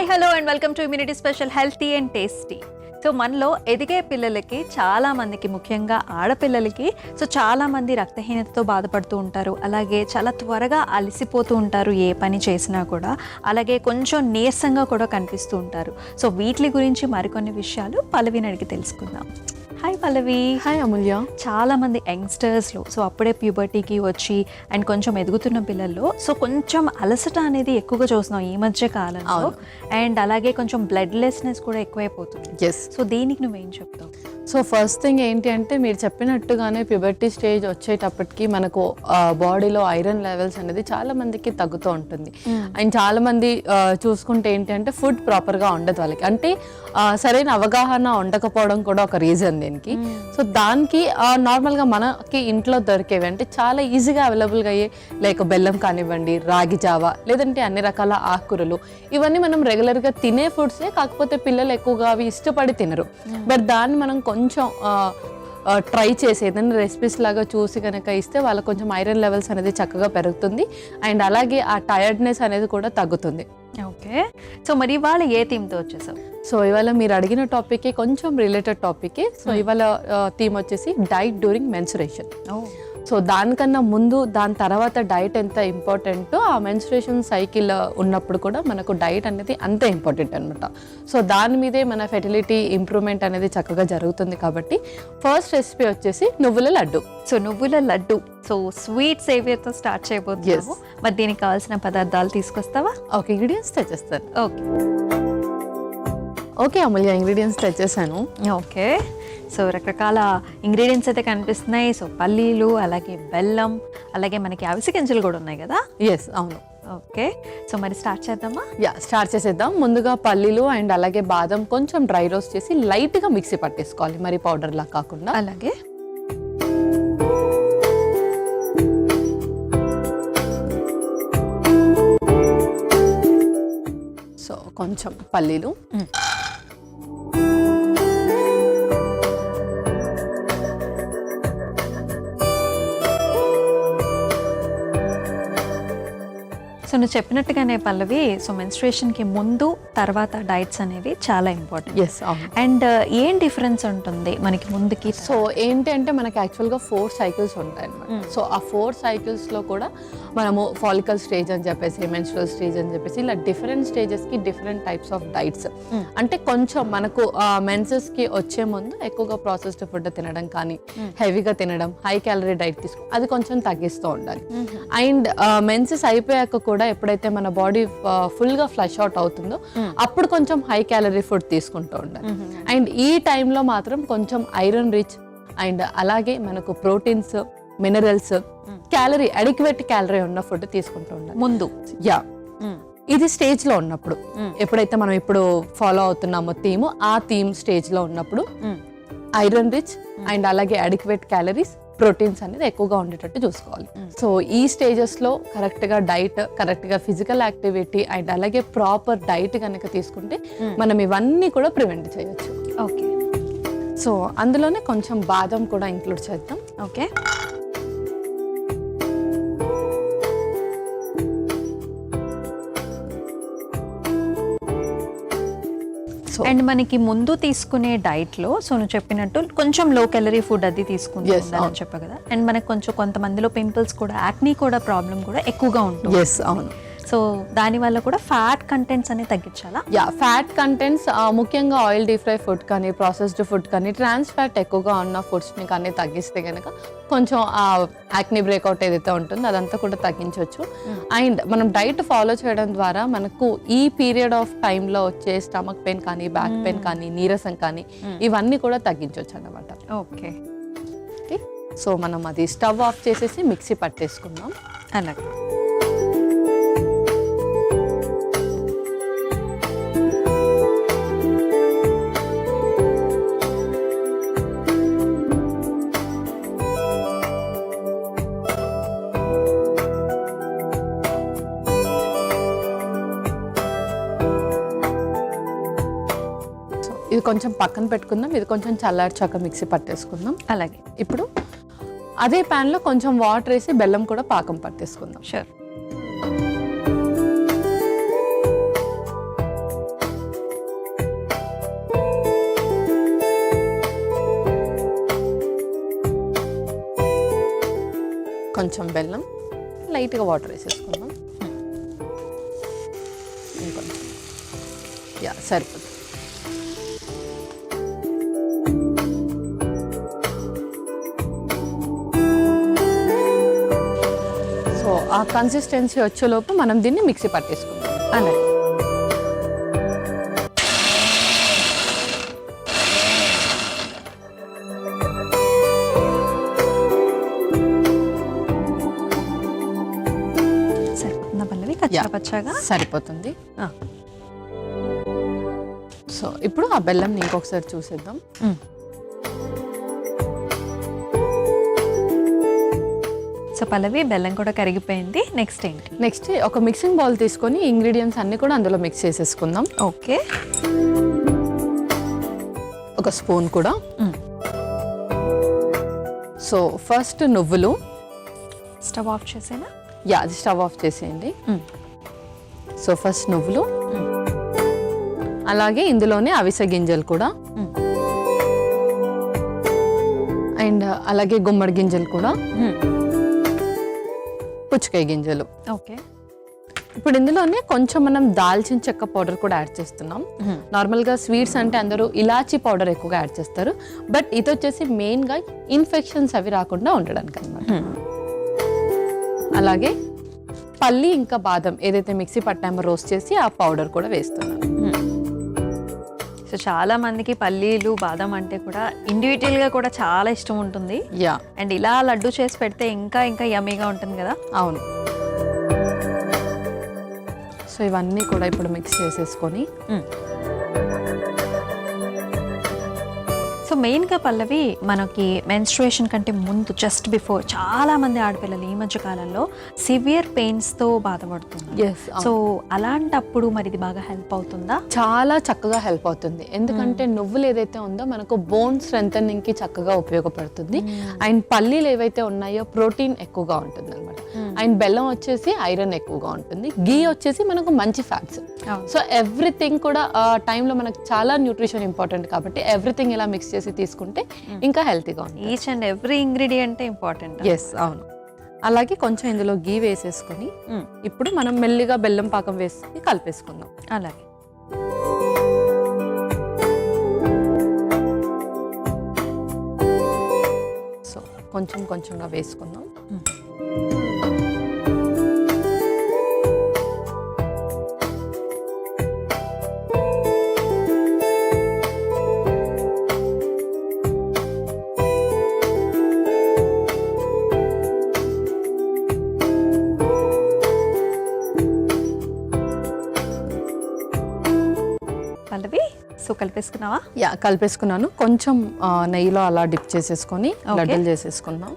Hi hello and welcome to immunity special healthy and tasty. So మనలో ఎదిగే పిల్లలకి చాలామందికి, ముఖ్యంగా ఆడపిల్లలకి చాలామంది రక్తహీనతతో బాధపడుతూ ఉంటారు. అలాగే చాలా త్వరగా అలసిపోతూ ఉంటారు ఏ పని చేసినా కూడా. అలాగే కొంచెం నీరసంగా కూడా కనిపిస్తూ ఉంటారు. సో వీటి గురించి మరికొన్ని విషయాలు పల్లవిని అడిగి తెలుసుకుందాం. హాయ్ పల్లవి. హాయ్ అమూల్య. చాలామంది యంగ్స్టర్స్లో అప్పుడే ప్యూబర్టీకి వచ్చి అండ్ కొంచెం ఎదుగుతున్న పిల్లల్లో కొంచెం అలసట అనేది ఎక్కువగా చూస్తున్నాం ఈ మధ్య కాలంలో. అండ్ అలాగే కొంచెం బ్లడ్లెస్నెస్ కూడా ఎక్కువైపోతుంది. సో దీనికి నువ్వేం చెప్తావు? సో ఫస్ట్ థింగ్ ఏంటి అంటే, మీరు చెప్పినట్టుగానే ప్యూబర్టీ స్టేజ్ వచ్చేటప్పటికి మనకు బాడీలో ఐరన్ లెవెల్స్ అనేది చాలా మందికి తగ్గుతూ ఉంటుంది. అండ్ చాలా మంది చూసుకుంటే ఏంటి అంటే ఫుడ్ ప్రాపర్గా ఉండదు వాళ్ళకి, అంటే సరైన అవగాహన ఉండకపోవడం కూడా ఒక రీజన్ దీనికి. సో దానికి నార్మల్గా మనకి ఇంట్లో దొరికేవి అంటే చాలా ఈజీగా అవైలబుల్గా అయ్యే, లైక్ బెల్లం కానివ్వండి, రాగి జావా, లేదంటే అన్ని రకాల ఆకుకూరలు, ఇవన్నీ మనం రెగ్యులర్గా తినే ఫుడ్సే. కాకపోతే పిల్లలు ఎక్కువగా అవి ఇష్టపడి తినరు. బట్ దాన్ని మనం కొంచెం ట్రై చేసి ఏదైనా రెసిపీస్ లాగా చూసి కనుక ఇస్తే వాళ్ళకి కొంచెం ఐరన్ లెవెల్స్ అనేది చక్కగా పెరుగుతుంది. అండ్ అలాగే ఆ టైర్డ్నెస్ అనేది కూడా తగ్గుతుంది. ఓకే, సో మరి ఇవాళ ఏ థీమ్తో వచ్చేసావు? సో ఇవాళ మీరు అడిగిన టాపిక్కి కొంచెం రిలేటెడ్ టాపిక్కే. సో ఇవాళ థీమ్ వచ్చేసి డైట్ డ్యూరింగ్ మెన్సురేషన్. సో దానికన్నా ముందు, దాని తర్వాత డైట్ ఎంత ఇంపార్టెంటో, ఆ మెన్స్ట్రుయేషన్ సైకిల్ ఉన్నప్పుడు కూడా మనకు డైట్ అనేది అంతే ఇంపార్టెంట్ అనమాట. సో దాని మీదే మన ఫెర్టిలిటీ ఇంప్రూవ్మెంట్ అనేది చక్కగా జరుగుతుంది. కాబట్టి ఫస్ట్ రెసిపీ వచ్చేసి నువ్వుల లడ్డు. సో నువ్వుల లడ్డు, సో స్వీట్ సేవియర్తో స్టార్ట్ చేయబోతున్నాము. మరి దీనికి కావాల్సిన పదార్థాలు తీసుకొస్తావా? ఓకే, ఇంగ్రీడియంట్స్ తెచ్చేస్తాను. ఓకే అమూల్య, ఇంగ్రీడియంట్స్ తెచ్చేసాను. ఓకే, సో రకరకాల ఇంగ్రీడియంట్స్ అయితే కనిపిస్తున్నాయి. సో పల్లీలు, అలాగే బెల్లం, అలాగే మనకి అవిసె గింజలు కూడా ఉన్నాయి కదా? ఎస్, అవును. ఓకే, సో మరి స్టార్ట్ చేద్దామా? స్టార్ట్ చేసేద్దాం. ముందుగా పల్లీలు అండ్ అలాగే బాదం కొంచెం డ్రై రోస్ట్ చేసి లైట్గా మిక్సీ పట్టేసుకోవాలి, మరి పౌడర్లా కాకుండా. అలాగే సో కొంచెం పల్లీలు, సో నువ్వు చెప్పినట్టుగానే పల్లవి, సో మెన్స్ట్రుయేషన్కి ముందు తర్వాత డైట్స్ అనేవి చాలా ఇంపార్టెంట్. ఎస్, అవును. అండ్ ఏం డిఫరెన్స్ ఉంటుంది మనకి ముందుకి? సో ఏంటి అంటే మనకి యాక్చువల్గా 4 సైకిల్స్ ఉంటాయి అన్నమాట. సో ఆ 4 సైకిల్స్లో కూడా మనము ఫాలికల్ స్టేజ్ అని చెప్పేసి, మెన్స్ట్రువల్ స్టేజ్ అని చెప్పేసి, ఇలా డిఫరెంట్ స్టేజెస్కి డిఫరెంట్ టైప్స్ ఆఫ్ డైట్స్. అంటే కొంచెం మనకు మెన్సెస్కి వచ్చే ముందు ఎక్కువగా ప్రాసెస్డ్ ఫుడ్ తినడం కానీ, హెవీగా తినడం, హై క్యాలరీ డైట్ తీసుకో, అది కొంచెం తగ్గిస్తూ ఉండాలి. అండ్ మెన్సెస్ అయిపోయాక కూడా ఎప్పుడైతే మన బాడీ ఫుల్గా ఫ్లష్ అవుట్ అవుతుందో అప్పుడు కొంచెం హై క్యాలరీ ఫుడ్ తీసుకుంటూ ఉండాలి. అండ్ ఈ టైంలో మాత్రం కొంచెం ఐరన్ రిచ్ అండ్ అలాగే మనకు proteins, minerals, calorie adequate calorie ఉన్న ఫుడ్ తీసుకుంటూ ఉండాలి ముందు. ఇది స్టేజ్ లో ఉన్నప్పుడు, ఎప్పుడైతే మనం ఇప్పుడు ఫాలో అవుతున్నామో ఆ థీమ్ స్టేజ్ లో ఉన్నప్పుడు ఐరన్ రిచ్ అండ్ అలాగే అడిక్వేట్ క్యాలరీస్, ప్రోటీన్స్ అనేది ఎక్కువగా ఉండేటట్టు చూసుకోవాలి. సో ఈ స్టేజెస్లో కరెక్ట్గా డైట్, కరెక్ట్గా ఫిజికల్ యాక్టివిటీ అండ్ అలాగే ప్రాపర్ డైట్ కనుక తీసుకుంటే మనం ఇవన్నీ కూడా ప్రివెంట్ చేయొచ్చు. ఓకే, సో అందులోనే కొంచెం బాదం కూడా ఇంక్లూడ్ చేద్దాం. ఓకే, అండ్ మనకి ముందు తీసుకునే డైట్ లో నువ్వు చెప్పినట్టు కొంచెం లో క్యాలరీ ఫుడ్ అది తీసుకుంటాను చెప్పా కదా. అండ్ మనకు కొంతమందిలో పింపుల్స్ కూడా, యాక్నీ కూడా ప్రాబ్లం కూడా ఎక్కువగా ఉంటుంది. ఎస్, అవును. సో దానివల్ల కూడా ఫ్యాట్ కంటెంట్స్ అనేది తగ్గించాలా? ఫ్యాట్ కంటెంట్స్ ముఖ్యంగా ఆయిల్ డీప్ ఫ్రై ఫుడ్ కానీ, ప్రాసెస్డ్ ఫుడ్ కానీ, ట్రాన్స్ ఫ్యాట్ ఎక్కువగా ఉన్న ఫుడ్స్ని కానీ తగ్గిస్తే కనుక కొంచెం ఆ యాక్నీ బ్రేక్అవుట్ ఏదైతే ఉంటుందో అదంతా కూడా తగ్గించవచ్చు. అండ్ మనం డైట్ ఫాలో చేయడం ద్వారా మనకు ఈ పీరియడ్ ఆఫ్ టైంలో వచ్చే స్టమక్ పెయిన్ కానీ, బ్యాక్ పెయిన్ కానీ, నీరసం కానీ ఇవన్నీ కూడా తగ్గించవచ్చు అన్నమాట. ఓకే, సో మనం అది స్టవ్ ఆఫ్ చేసేసి మిక్సీ పట్టేసుకుందాం. అలాగే ఇది కొంచెం పక్కన పెట్టుకుందాం. ఇది కొంచెం చల్లార్చాక మిక్సీ పట్టేసుకుందాం. అలాగే ఇప్పుడు అదే ప్యాన్లో కొంచెం వాటర్ వేసి బెల్లం కూడా పాకం పట్టేసుకుందాం. షూర్. కొంచెం బెల్లం, లైట్గా వాటర్ వేసేసుకుందాం. ఇంకొంచెం సరిపోతుంది. సో ఆ కన్సిస్టెన్సీ వచ్చేలోపు మనం దీన్ని మిక్సీ పట్టేసుకుందాం. అలాగే సరిపోతుందా పల్లవి? కచ్చాపచ్చాగా సరిపోతుంది. సో ఇప్పుడు ఆ బెల్లం ఇంకొకసారి చూసేద్దాం. సో పల్లవి బెల్లం కూడా కరిగిపోయింది. నెక్స్ట్ ఏంటి? నెక్స్ట్ ఒక మిక్సింగ్ బౌల్ తీసుకొని ఇంగ్రీడియంట్స్ అన్ని కూడా అందులో మిక్స్ చేసేసుకుందాం. ఓకే, ఒక స్పూన్ కూడా. సో ఫస్ట్ నువ్వులు. స్టవ్ ఆఫ్ చేసేనా? అది స్టవ్ ఆఫ్ చేసేయండి. సో ఫస్ట్ నువ్వులు, అలాగే ఇందులోనే అవిసె గింజలు కూడా, అండ్ అలాగే గుమ్మడి గింజలు కూడా, పుచ్చకాయ గింజలు. ఓకే, ఇప్పుడు ఇందులోనే కొంచెం మనం దాల్చిన చెక్క పౌడర్ కూడా యాడ్ చేస్తున్నాం. నార్మల్గా స్వీట్స్ అంటే అందరూ ఇలాచీ పౌడర్ ఎక్కువగా యాడ్ చేస్తారు, బట్ ఇది వచ్చేసి మెయిన్గా ఇన్ఫెక్షన్స్ అవి రాకుండా ఉండడానికి అన్నమాట. అలాగే పల్లి ఇంకా బాదం ఏదైతే మిక్సీ పట్టామో రోస్ట్ చేసి ఆ పౌడర్ కూడా వేస్తున్నాను. సో చాలా మందికి పల్లీలు బాదం అంటే కూడా ఇండివిజువల్ గా కూడా చాలా ఇష్టం ఉంటుంది. అండ్ ఇలా లడ్డు చేసి పెడితే ఇంకా ఇంకా యమ్మీగా ఉంటుంది కదా. అవును. సో ఇవన్నీ కూడా ఇప్పుడు మిక్స్ చేసేసుకొని, సో మెయిన్గా పల్లవి మనకి మెన్స్ట్రుయేషన్ కంటే ముందు జస్ట్ బిఫోర్ చాలా మంది ఆడపిల్లలు ఈ మధ్య కాలంలో సివియర్ పెయిన్స్తో బాధపడుతున్నారు. సో అలాంటప్పుడు మరి ఇది బాగా హెల్ప్ అవుతుందా? చాలా చక్కగా హెల్ప్ అవుతుంది. ఎందుకంటే నువ్వులు ఏదైతే ఉందో మనకు బోన్ స్ట్రెంథనింగ్కి చక్కగా ఉపయోగపడుతుంది. అండ్ పల్లీలు ఏవైతే ఉన్నాయో ప్రోటీన్ ఎక్కువగా ఉంటుంది అనమాట. అండ్ బెల్లం వచ్చేసి ఐరన్ ఎక్కువగా ఉంటుంది. గీ వచ్చేసి మనకు మంచి ఫ్యాట్స్. సో ఎవ్రీథింగ్ కూడా టైంలో మనకు చాలా న్యూట్రిషన్ ఇంపార్టెంట్ కాబట్టి ఎవ్రీథింగ్ ఇలా మిక్స్ చేసి తీసుకుంటే ఇంకా హెల్తీగా ఉంటుంది. Each and every ingredient important. అవును. అలాగే కొంచెం ఇందులో గీ వేసేసుకొని ఇప్పుడు మనం మెల్లిగా బెల్లం పాకం వేసి కలిపేసుకుందాం. అలాగే సో కొంచెం కొంచెంగా వేసుకుందాం. పల్లవి సో కలిపేసుకున్నావా? కలిపేసుకున్నాను. కొంచెం నెయ్యిలో అలా డిప్ చేసేసుకొని లడ్డూలు చేసేసుకుందాం.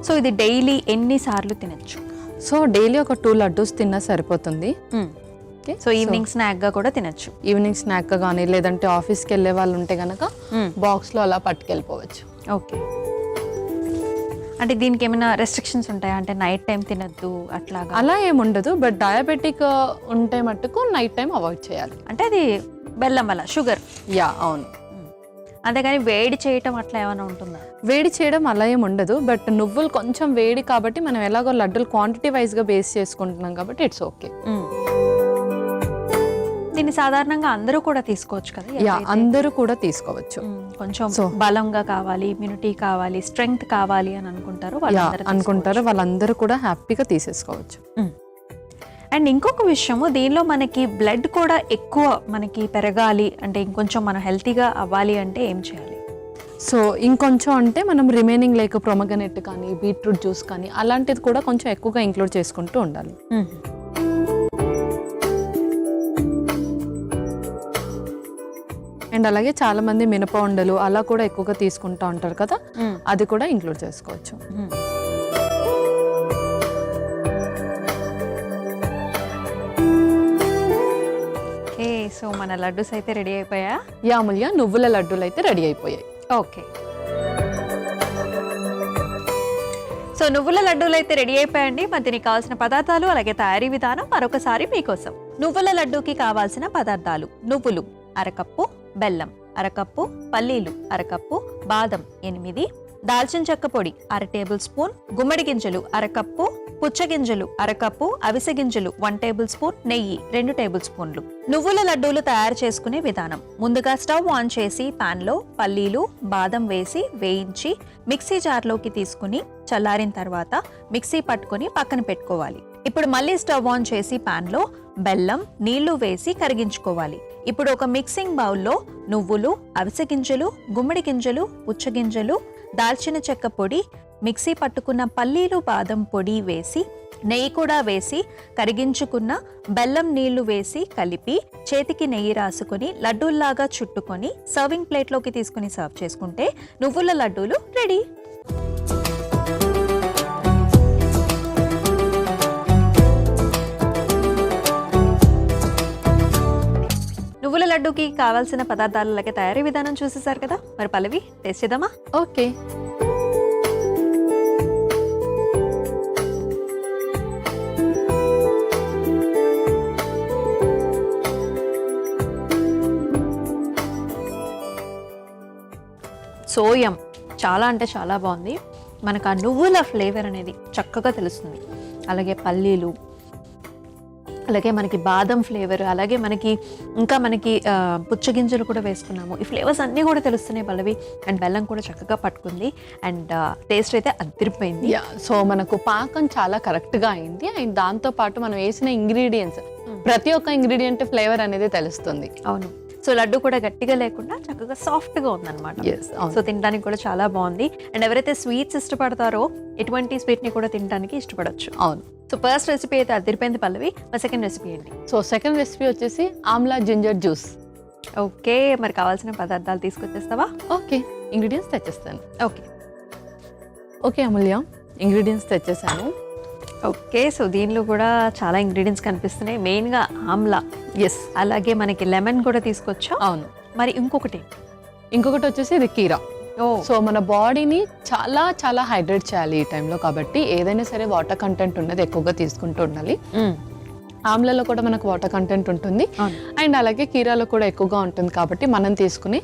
సో ఇది డైలీ ఎన్నిసార్లు తినచ్చు? సో డైలీ ఒక 2 లడ్డూస్ తిన్నా సరిపోతుంది. సో ఈవినింగ్ స్నాక్ గా కూడా తినచ్చు. ఈవినింగ్ స్నాక్ గా కానీ లేదంటే ఆఫీస్కి వెళ్ళే వాళ్ళు ఉంటే కనుక బాక్స్లో అలా పట్టుకెళ్ళిపోవచ్చు. ఓకే, అంటే దీనికి ఏమైనా రెస్ట్రిక్షన్స్ ఉంటాయా? అంటే నైట్ టైం తినద్దు అట్లాగా? అలా ఏముండదు, బట్ డయాబెటిక్ ఉంటే మట్టుకు నైట్ టైం అవాయిడ్ చేయాలి. అంటే అది బెల్లం వల్ల షుగర్. అవును. అంతేగాని వేడి చేయటం అట్లా ఏమైనా ఉంటుందా? వేడి చేయడం అలా ఏమి ఉండదు, బట్ నువ్వులు కొంచెం వేడి కాబట్టి మనం ఎలాగో లడ్డూలు క్వాంటిటీ వైజ్గా బేస్ చేసుకుంటున్నాం కాబట్టి ఇట్స్ ఓకే. దీన్ని సాధారణంగా అందరూ కూడా తీసుకోవచ్చు కదా? అందరూ కూడా తీసుకోవచ్చు. కొంచెం బలంగా కావాలి, ఇమ్యూనిటీ కావాలి, స్ట్రెంగ్త్ కావాలి అని అనుకుంటారు వాళ్ళందరూ కూడా హ్యాపీగా తీసేసుకోవచ్చు. అండ్ ఇంకొక విషయము, దీనిలో మనకి బ్లడ్ కూడా ఎక్కువ మనకి పెరగాలి అంటే ఇంకొంచెం మనం హెల్తీగా అవ్వాలి అంటే ఏం చేయాలి? సో ఇంకొంచెం అంటే మనం రిమైనింగ్ లైక్ ప్రొమగనెట్ కానీ బీట్రూట్ జ్యూస్ కానీ అలాంటిది కూడా కొంచెం ఎక్కువగా ఇంక్లూడ్ చేసుకుంటూ ఉండాలి. అండ్ అలాగే చాలా మంది మినప ఉండలు అలా కూడా ఎక్కువగా తీసుకుంటూ ఉంటారు కదా, అది కూడా ఇంక్లూడ్ చేసుకోవచ్చు. సో మన లడ్డూస్ అయితే రెడీ అయిపోయా? అమూల్య, నువ్వుల లడ్డూలు అయితే రెడీ అయిపోయాయి. ఓకే, సో సో నువ్వుల లడ్డూలు అయితే రెడీ అయిపోయండి. మరి దీనికి కావాల్సిన పదార్థాలు అలాగే తయారీ విధానం మరొకసారి మీకోసం. నువ్వుల లడ్డూకి కావాల్సిన పదార్థాలు: నువ్వులు అరకప్పు, బెల్లం అరకప్పు, పల్లీలు అరకప్పు, బాదం 8, దాల్చిన చెక్క పొడి 1/2 టేబుల్ స్పూన్, గుమ్మడి గింజలు అరకప్పు, పుచ్చగింజలు అరకప్పు, అవిసె గింజలు 1 టేబుల్ స్పూన్, నెయ్యి 2 టేబుల్ స్పూన్లు. నువ్వుల లడ్డూలు తయారు చేసుకునే విధానం: ముందుగా స్టవ్ ఆన్ చేసి పాన్ లో పల్లీలు, బాదం వేసి వేయించి మిక్సీ జార్లోకి తీసుకుని చల్లారిన తర్వాత మిక్సీ పట్టుకుని పక్కన పెట్టుకోవాలి. ఇప్పుడు మళ్ళీ స్టవ్ ఆన్ చేసి పాన్ లో బెల్లం, నీళ్లు వేసి కరిగించుకోవాలి. ఇప్పుడు ఒక మిక్సింగ్ బౌల్లో నువ్వులు, అవిసె గింజలు, గుమ్మడి గింజలు, పుచ్చగింజలు, దాల్చిన చెక్క పొడి, మిక్సీ పట్టుకున్న పల్లీలు, బాదం పొడి వేసి నెయ్యి కూడా వేసి కరిగించుకున్న బెల్లం నీళ్లు వేసి కలిపి చేతికి నెయ్యి రాసుకొని లడ్డూల్లాగా చుట్టుకొని సర్వింగ్ ప్లేట్లోకి తీసుకుని సర్వ్ చేసుకుంటే నువ్వుల లడ్డూలు రెడీ. నువ్వుల లడ్డూకి కావాల్సిన పదార్థాలు అలాగే తయారీ విధానం చూసేసారు కదా. మరి పల్లవి, టేస్ట్ చేద్దామా? ఓకే. సోయం చాలా అంటే చాలా బాగుంది. మనకు ఆ నువ్వుల ఫ్లేవర్ అనేది చక్కగా తెలుస్తుంది. అలాగే పల్లీలు, అలాగే మనకి బాదం ఫ్లేవర్, అలాగే మనకి పుచ్చగింజలు కూడా వేసుకున్నాము. ఈ ఫ్లేవర్స్ అన్నీ కూడా తెలుస్తున్నాయి పల్లవి. అండ్ బెల్లం కూడా చక్కగా పట్టుకుంది. అండ్ టేస్ట్ అయితే అదిరిపోయింది. సో మనకు పాకం చాలా కరెక్ట్గా అయింది. అండ్ దాంతోపాటు మనం వేసిన ఇంగ్రీడియంట్స్, ప్రతి ఒక్క ఇంగ్రీడియంట్ ఫ్లేవర్ అనేది తెలుస్తుంది. అవును. సో లడ్డు కూడా గట్టిగా లేకుండా చక్కగా సాఫ్ట్గా ఉందన్నమాట. సో తినడానికి కూడా చాలా బాగుంది. అండ్ ఎవరైతే స్వీట్స్ ఇష్టపడతారో ఎటువంటి స్వీట్ని కూడా తినడానికి ఇష్టపడవచ్చు. అవును. సో ఫస్ట్ రెసిపీ అయితే అదిరిపోయింది పల్లవి. మరి సెకండ్ రెసిపీ ఏంటి? సో సెకండ్ రెసిపీ వచ్చేసి ఆమ్లా జింజర్ జ్యూస్. ఓకే, మరి కావాల్సిన పదార్థాలు తీసుకొచ్చేస్తావా? ఓకే, ఇంగ్రీడియంట్స్ తెచ్చేస్తాను. ఓకే ఓకే అమూల్య, ఇంగ్రీడియంట్స్ తెచ్చేసాను. ఓకే, సో దీనిలో కూడా చాలా ఇంగ్రీడియంట్స్ కనిపిస్తున్నాయి. మెయిన్గా ఆమ్లా, అలాగే మనకి లెమన్ కూడా తీసుకొచ్చా. అవును. మరి ఇంకొకటి వచ్చేసి ఇది కీరా. సో మన బాడీని చాలా చాలా హైడ్రేట్ చేయాలి ఈ టైంలో. కాబట్టి ఏదైనా సరే వాటర్ కంటెంట్ ఉన్నది ఎక్కువగా తీసుకుంటూ ఉండాలి. ఆమ్లలో కూడా మనకు వాటర్ కంటెంట్ ఉంటుంది. అండ్ అలాగే కీరాలో కూడా ఎక్కువగా ఉంటుంది. కాబట్టి మనం తీసుకుని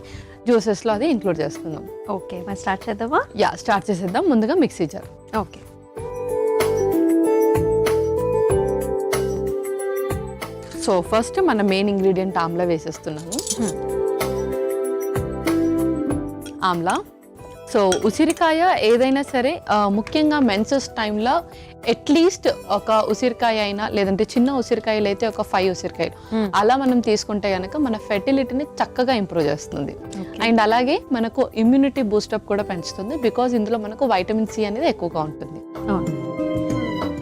జ్యూసెస్లో అది ఇంక్లూడ్ చేసుకుందాం. ఓకే, మరి స్టార్ట్ చేద్దామా? స్టార్ట్ చేసేద్దాం. ముందుగా mixie jar. Okay. So first మన మెయిన్ ఇంగ్రీడియంట్ ఆమ్లా వేసేస్తున్నాము. ఆమ్లా. సో ఉసిరికాయ ఏదైనా సరే, ముఖ్యంగా మెన్సెస్ టైంలో అట్లీస్ట్ ఒక ఉసిరికాయ అయినా, లేదంటే చిన్న ఉసిరికాయలు అయితే ఒక 5 ఉసిరికాయలు అలా మనం తీసుకుంటే కనుక మన ఫెర్టిలిటీని చక్కగా ఇంప్రూవ్ చేస్తుంది. అండ్ అలాగే మనకు ఇమ్యూనిటీ బూస్టప్ కూడా పెంచుతుంది. బికాజ్ ఇందులో మనకు వైటమిన్ సి అనేది ఎక్కువగా ఉంటుంది.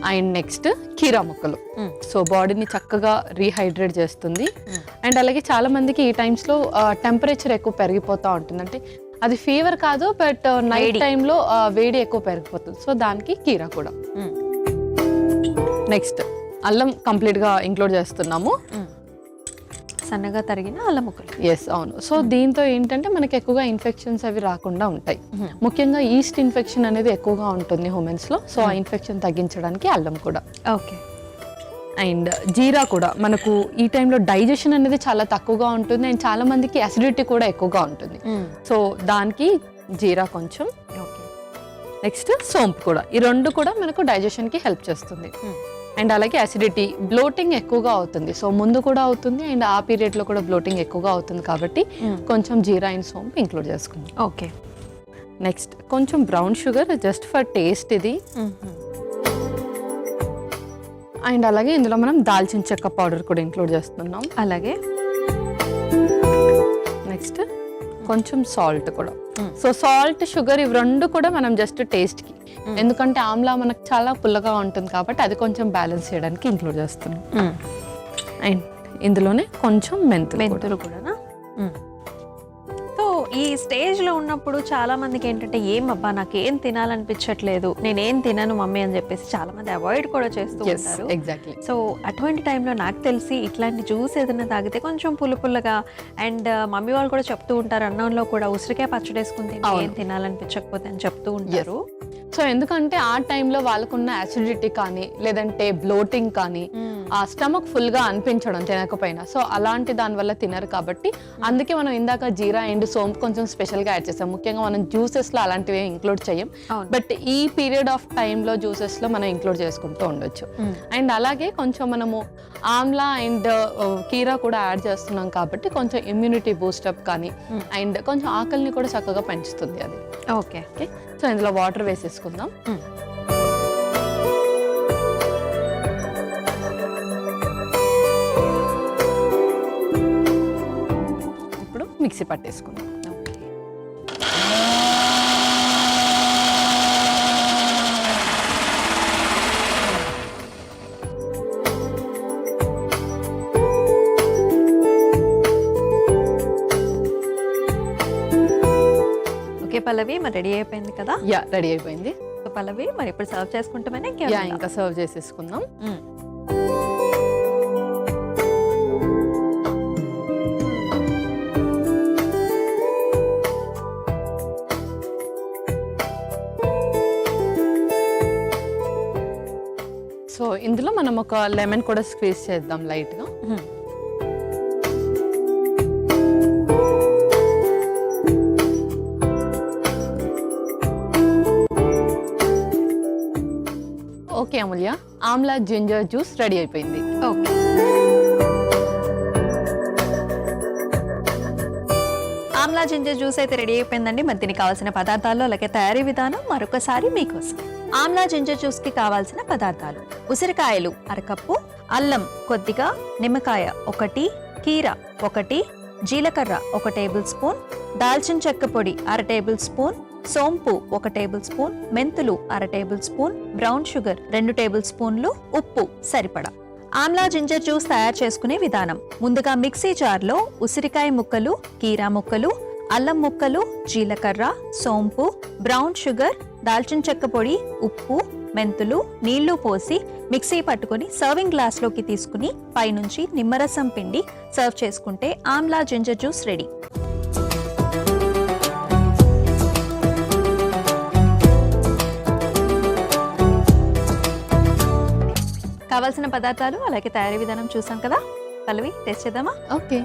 అండ్ నెక్స్ట్ కీరా ముక్కలు. సో బాడీని చక్కగా రీహైడ్రేట్ చేస్తుంది. అండ్ అలాగే చాలా మందికి ఈ టైమ్స్లో టెంపరేచర్ ఎక్కువ పెరిగిపోతూ ఉంటుంది. అంటే అది ఫీవర్ కాదు, బట్ నైట్ టైంలో వేడి ఎక్కువ పెరిగిపోతుంది. సో దానికి కీరా కూడా. నెక్స్ట్ అల్లం కంప్లీట్గా ఇంక్లూడ్ చేస్తున్నాము. సన్నగా తరిగిన అల్లం ముక్కలు. అవును. సో దీంతో ఏంటంటే మనకి ఎక్కువగా ఇన్ఫెక్షన్స్ అవి రాకుండా ఉంటాయి. ముఖ్యంగా ఈస్ట్ ఇన్ఫెక్షన్ అనేది ఎక్కువగా ఉంటుంది హ్యూమన్స్లో. సో ఆ ఇన్ఫెక్షన్ తగ్గించడానికి అల్లం కూడా. ఓకే. అండ్ జీరా కూడా. మనకు ఈ టైంలో డైజెషన్ అనేది చాలా తక్కువగా ఉంటుంది. అండ్ చాలా మందికి అసిడిటీ కూడా ఎక్కువగా ఉంటుంది. సో దానికి జీరా కొంచెం. నెక్స్ట్ సోంపు కూడా. ఈ రెండు కూడా మనకు డైజెషన్కి హెల్ప్ చేస్తుంది. అండ్ అలాగే అసిడిటీ, బ్లోటింగ్ ఎక్కువగా అవుతుంది. సో ముందు కూడా అవుతుంది, అండ్ ఆ పీరియడ్లో కూడా బ్లోటింగ్ ఎక్కువగా అవుతుంది. కాబట్టి కొంచెం జీరా అండ్ సోంపు ఇంక్లూడ్ చేసుకుందాం. ఓకే. నెక్స్ట్ కొంచెం brown sugar, just for taste ఇది. అండ్ అలాగే ఇందులో మనం దాల్చిన చెక్క పౌడర్ కూడా ఇంక్లూడ్ చేస్తున్నాం. అలాగే నెక్స్ట్ కొంచెం సాల్ట్ కూడా. సో సాల్ట్, షుగర్ ఇవి రెండు కూడా మనం జస్ట్ టేస్ట్కి, ఎందుకంటే ఆమ్లా మనకు చాలా పుల్లగా ఉంటుంది కాబట్టి అది కొంచెం బ్యాలెన్స్ చేయడానికి ఇంక్లూడ్ చేస్తున్నాం. అండ్ ఇందులోనే కొంచెం మెంతులు కూడా. సో ఈ స్టేజ్లో ఉన్నప్పుడు చాలా మందికి ఏంటంటే, ఏమబ్బా నాకేం తినాలనిపించట్లేదు, నేనేం తినను మమ్మీ అని చెప్పేసి చాలా మంది అవాయిడ్ కూడా చేస్తూ ఉంటారు. ఎగ్జాక్ట్లీ. సో అటువంటి టైంలో నాకు తెలిసి ఇట్లాంటి జ్యూస్ ఏదైనా తాగితే కొంచెం పుల్లగా, అండ్ మమ్మీ వాళ్ళు కూడా చెప్తూ ఉంటారు అన్నంలో కూడా ఉసిరికాయ పచ్చడి వేసుకుని ఏం తినాలనిపించకపోతే అని చెప్తూ ఉంటారు. సో ఎందుకంటే ఆ టైంలో వాళ్ళకున్న యాసిడిటీ కానీ లేదంటే బ్లోటింగ్ కానీ ఆ స్టమక్ ఫుల్గా అనిపించడం తినకపోయినా, సో అలాంటి దానివల్ల తినరు కాబట్టి అందుకే మనం ఇందాక జీరా అండ్ సోంపు కొంచెం స్పెషల్గా యాడ్ చేస్తాం. ముఖ్యంగా మనం జ్యూసెస్లో అలాంటివి ఇంక్లూడ్ చేయం, బట్ ఈ పీరియడ్ ఆఫ్ టైంలో జ్యూసెస్లో మనం ఇంక్లూడ్ చేసుకుంటూ ఉండొచ్చు. అండ్ అలాగే కొంచెం మనము ఆమ్లా అండ్ కీరా కూడా యాడ్ చేస్తున్నాం కాబట్టి కొంచెం ఇమ్యూనిటీ బూస్టప్ కానీ అండ్ కొంచెం ఆకలిని కూడా చక్కగా పెంచుతుంది అది. ఓకే ఓకే, సో ఇందులో వాటర్ వేసేసుకుందాం. ఇప్పుడు మిక్సీ పట్టేసుకుందాం. ఓకే పల్లవి, మరి రెడీ అయిపోయింది కదా? యా, రెడీ అయిపోయింది. సో పల్లవి, మరి ఇప్పుడు సర్వ్ చేసుకుంటామని యా, ఇంకా సర్వ్ చేసేసుకుందాం. సో ఇందులో మనం ఒక లెమన్ కూడా స్క్వీజ్ చేద్దాం లైట్గా. ఓకే అమూల్య, ఆమ్లా జింజర్ జ్యూస్ రెడీ అయిపోయింది. ఓకే, ఆమ్లా జింజర్ జ్యూస్ అయితే రెడీ అయిపోయిందండి. మరి దీనికి కావాల్సిన పదార్థాలు అలాగే తయారీ విధానం మరొకసారి మీకోసం. ఆమ్లా జింజర్ జ్యూస్ కి కావాల్సిన పదార్థాలు: ఉసిరికాయలు 1 కప్పు, అల్లం కొద్దిగా, నిమ్మకాయ 1, కీర 1, జీలకర్ర 1 టేబుల్ స్పూన్, దాల్చిన చెక్క పొడి 1/2 టేబుల్ స్పూన్, సోంపు 1 టేబుల్ స్పూన్, మెంతులు 1/2 table spoon, brown sugar 2 table స్పూన్లు, ఉప్పు సరిపడా. ఆమ్లా జింజర్ జ్యూస్ తయారు చేసుకునే విధానం: ముందుగా మిక్సీ జార్లో ఉసిరికాయ ముక్కలు, కీరా ముక్కలు, అల్లం ముక్కలు, జీలకర్ర, సోంపు, బ్రౌన్ షుగర్, దాల్చిన చెక్క పొడి, ఉప్పు, మెంతులు, నీళ్లు పోసి మిక్సీ పట్టుకొని సర్వింగ్ గ్లాస్లోకి తీసుకుని పైనుంచి నిమ్మరసం పిండి సర్వ్ చేసుకుంటే ఆమ్లా జింజర్ జ్యూస్ రెడీ. కావాల్సిన పదార్థాలు అలాగే తయారీ విధానం చూసాం కదా. పల్లవి, టేస్ట్ చేద్దామా? ఓకే.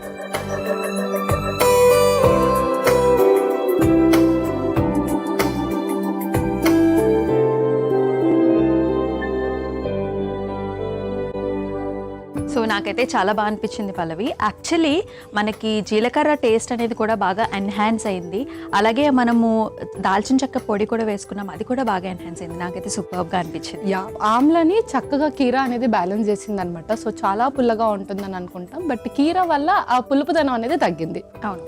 సో నాకైతే చాలా బాగా అనిపించింది పల్లవి. యాక్చువల్లీ మనకి జీలకర్ర టేస్ట్ అనేది కూడా బాగా ఎన్హాన్స్ అయింది, అలాగే మనము దాల్చిన చెక్క పొడి కూడా వేసుకున్నాం, అది కూడా బాగా ఎన్హాన్స్ అయింది. నాకైతే సూపర్గా అనిపించింది. యా, ఆమ్లని చక్కగా కీరా అనేది బ్యాలెన్స్ చేసింది అనమాట. సో చాలా పుల్లగా ఉంటుందని అనుకుంటాం, బట్ కీరా వల్ల ఆ పులుపుదనం అనేది తగ్గింది. అవును.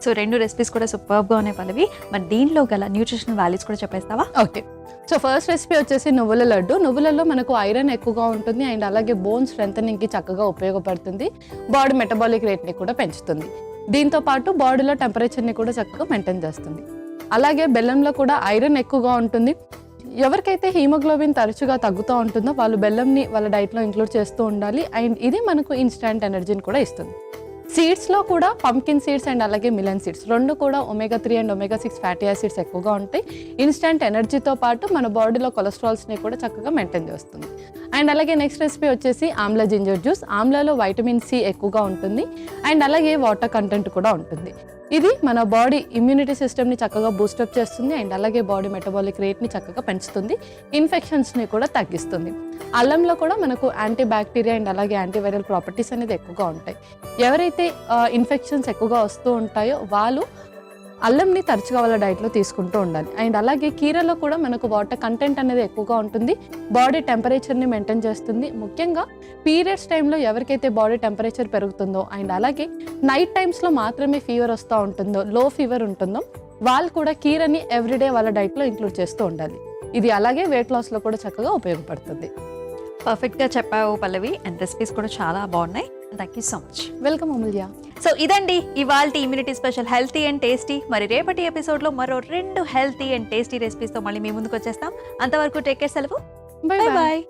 సో 2 రెసిపీస్ కూడా సూపర్గా ఉన్నాయి పల్లవి. మరి దీనిలో గల న్యూట్రిషనల్ వాల్యూస్ కూడా చెప్పేస్తావా? ఓకే, సో ఫస్ట్ రెసిపీ వచ్చేసి నువ్వుల లడ్డు. నువ్వులలో మనకు ఐరన్ ఎక్కువగా ఉంటుంది అండ్ అలాగే బోన్ స్ట్రెంథనింగ్కి చక్కగా ఉపయోగపడుతుంది. బాడీ మెటబాలిక్ రేట్ని కూడా పెంచుతుంది. దీంతో పాటు బాడీలో టెంపరేచర్ని కూడా చక్కగా మెయింటైన్ చేస్తుంది. అలాగే బెల్లంలో కూడా ఐరన్ ఎక్కువగా ఉంటుంది. ఎవరికైతే హీమోగ్లోబిన్ తరచుగా తగ్గుతూ ఉంటుందో వాళ్ళు బెల్లంని వాళ్ళ డైట్లో ఇంక్లూడ్ చేస్తూ ఉండాలి. అండ్ ఇది మనకు ఇన్స్టాంట్ ఎనర్జీని కూడా ఇస్తుంది. సీడ్స్లో కూడా పంకిన్ సీడ్స్ అండ్ అలాగే మిలన్ సీడ్స్ 2 కూడా omega-3 and omega-6 fatty acids ఎక్కువగా ఉంటాయి. ఇన్స్టెంట్ ఎనర్జీతో పాటు మన బాడీలో కొలెస్ట్రాల్స్ని కూడా చక్కగా మెయింటైన్ చేస్తుంది. అండ్ అలాగే నెక్స్ట్ రెసిపీ వచ్చేసి ఆమ్లా జింజర్ జ్యూస్. ఆమ్లాలో వైటమిన్ సి ఎక్కువగా ఉంటుంది అండ్ అలాగే వాటర్ కంటెంట్ కూడా ఉంటుంది. ఇది మన బాడీ ఇమ్యూనిటీ సిస్టమ్ని చక్కగా బూస్టప్ చేస్తుంది అండ్ అలాగే బాడీ మెటబాలిక్ రేట్ని చక్కగా పెంచుతుంది, ఇన్ఫెక్షన్స్ని కూడా తగ్గిస్తుంది. అల్లంలో కూడా మనకు యాంటీ బ్యాక్టీరియా అండ్ అలాగే యాంటీవైరల్ ప్రాపర్టీస్ అనేది ఎక్కువగా ఉంటాయి. ఎవరైతే ఇన్ఫెక్షన్స్ ఎక్కువగా వస్తూ ఉంటాయో వాళ్ళు అల్లంని తరచుగా వాళ్ళ డైట్లో తీసుకుంటూ ఉండాలి. అండ్ అలాగే కీరలో కూడా మనకు వాటర్ కంటెంట్ అనేది ఎక్కువగా ఉంటుంది, బాడీ టెంపరేచర్ని మెయింటైన్ చేస్తుంది. ముఖ్యంగా పీరియడ్స్ టైంలో ఎవరికైతే బాడీ టెంపరేచర్ పెరుగుతుందో అండ్ అలాగే నైట్ టైమ్స్లో మాత్రమే ఫీవర్ వస్తూ ఉంటుందో, లో ఫీవర్ ఉంటుందో వాళ్ళు కూడా కీరని ఎవ్రీడే వాళ్ళ డైట్లో ఇంక్లూడ్ చేస్తూ ఉండాలి. ఇది అలాగే వెయిట్ లాస్లో కూడా చక్కగా ఉపయోగపడుతుంది. పర్ఫెక్ట్గా చెప్పావు పల్లవి. అండ్ రెసిపీస్ కూడా చాలా బాగున్నాయి. Thank you so much. Welcome Amulya. So ఇదండి ఇవాల్టి immunity special healthy and tasty. మరి రేపటి ఎపిసోడ్లో మరో 2 హెల్తీ అండ్ టేస్టీ రెసిపీస్తో మళ్ళీ మీ ముందుకు వచ్చేస్తాం. అంతవరకు టేక్ కేర్, సెలవు, బై బాయ్.